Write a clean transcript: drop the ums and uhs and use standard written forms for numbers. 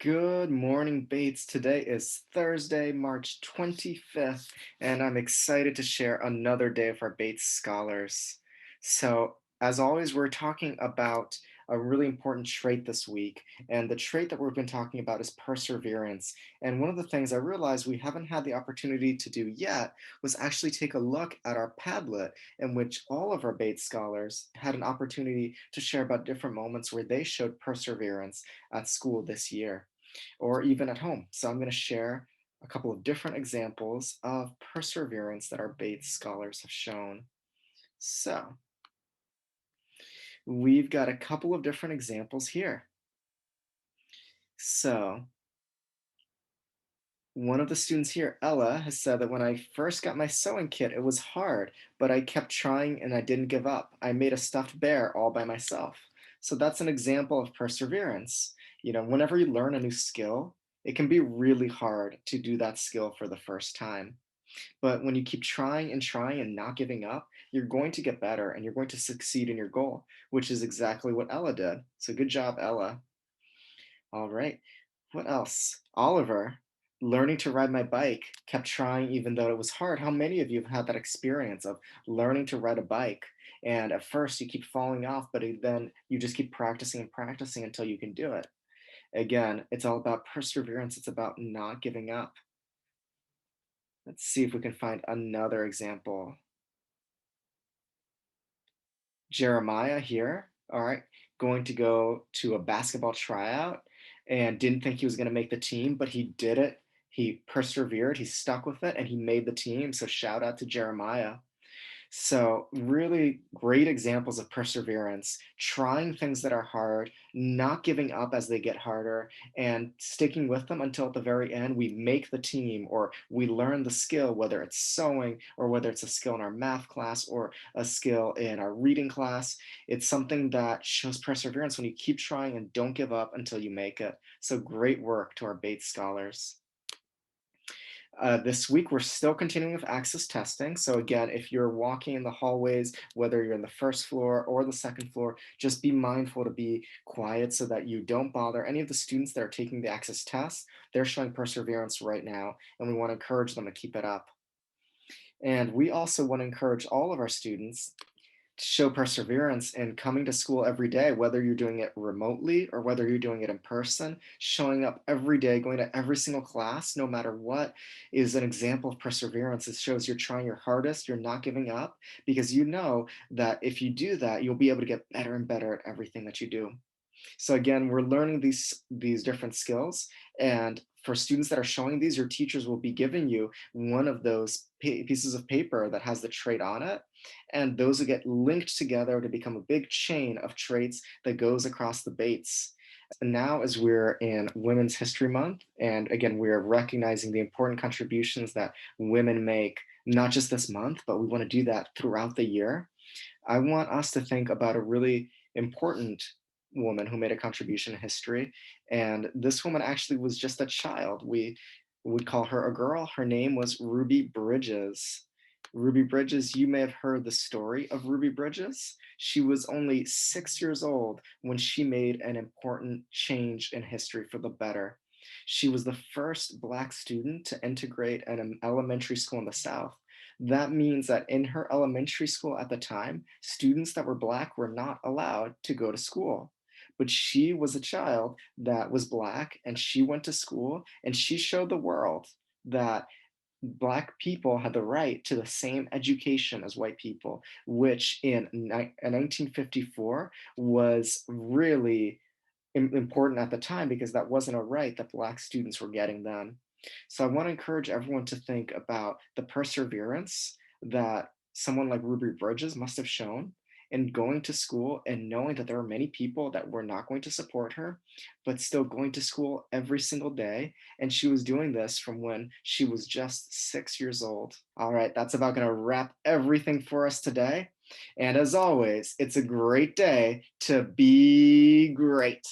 Good morning, Bates. Today is Thursday, March 25th, and I'm excited to share another day of our Bates Scholars. So, as always, we're talking about a really important trait this week, and the trait that we've been talking about is perseverance. And one of the things I realized we haven't had the opportunity to do yet was actually take a look at our Padlet, in which all of our Bates Scholars had an opportunity to share about different moments where they showed perseverance at school this year or even at home. So I'm going to share a couple of different examples of perseverance that our Bates scholars have shown. So we've got a couple of different examples here. So one of the students here, Ella, has said that when I first got my sewing kit, it was hard, but I kept trying and I didn't give up. I made a stuffed bear all by myself. So that's an example of perseverance. Whenever you learn a new skill, it can be really hard to do that skill for the first time. But when you keep trying and trying and not giving up, you're going to get better and you're going to succeed in your goal, which is exactly what Ella did. So good job, Ella. All right. What else? Oliver, learning to ride my bike, kept trying even though it was hard. How many of you have had that experience of learning to ride a bike? And at first you keep falling off, but then you just keep practicing and practicing until you can do it. Again, it's all about perseverance. It's about not giving up. Let's see if we can find another example. Jeremiah here, all right, going to go to a basketball tryout and didn't think he was going to make the team, but he did it. He persevered, he stuck with it, and he made the team. So shout out to Jeremiah. So, really great examples of perseverance, trying things that are hard, not giving up as they get harder, and sticking with them until at the very end we make the team or we learn the skill, whether it's sewing or whether it's a skill in our math class or a skill in our reading class. It's something that shows perseverance when you keep trying and don't give up until you make it. So, great work to our Bates scholars. This week, we're still continuing with access testing. So again, if you're walking in the hallways, whether you're in the first floor or the second floor, just be mindful to be quiet so that you don't bother any of the students that are taking the access test. They're showing perseverance right now, and we want to encourage them to keep it up. And we also want to encourage all of our students show perseverance in coming to school every day, whether you're doing it remotely or whether you're doing it in person. Showing up every day, going to every single class, no matter what, is an example of perseverance. It shows you're trying your hardest, you're not giving up, because you know that if you do that, you'll be able to get better and better at everything that you do. So again, we're learning these different skills, and for students that are showing these, your teachers will be giving you one of those pieces of paper that has the trait on it, and those will get linked together to become a big chain of traits that goes across the Bates. And now, as we're in Women's History Month, and again, we're recognizing the important contributions that women make, not just this month, but we want to do that throughout the year. I want us to think about a really important woman who made a contribution in history. And this woman actually was just a child. We would call her a girl. Her name was Ruby Bridges. Ruby Bridges, you may have heard the story of Ruby Bridges. She was only 6 years old when she made an important change in history for the better. She was the first Black student to integrate an elementary school in the South. That means that in her elementary school at the time, students that were Black were not allowed to go to school. But she was a child that was Black and she went to school and she showed the world that Black people had the right to the same education as white people, which in 1954 was really important at the time because that wasn't a right that Black students were getting then. So I want to encourage everyone to think about the perseverance that someone like Ruby Bridges must have shown in going to school and knowing that there are many people that were not going to support her, but still going to school every single day. And she was doing this from when she was just 6 years old. All right, that's about going to wrap everything for us today. And as always, it's a great day to be great.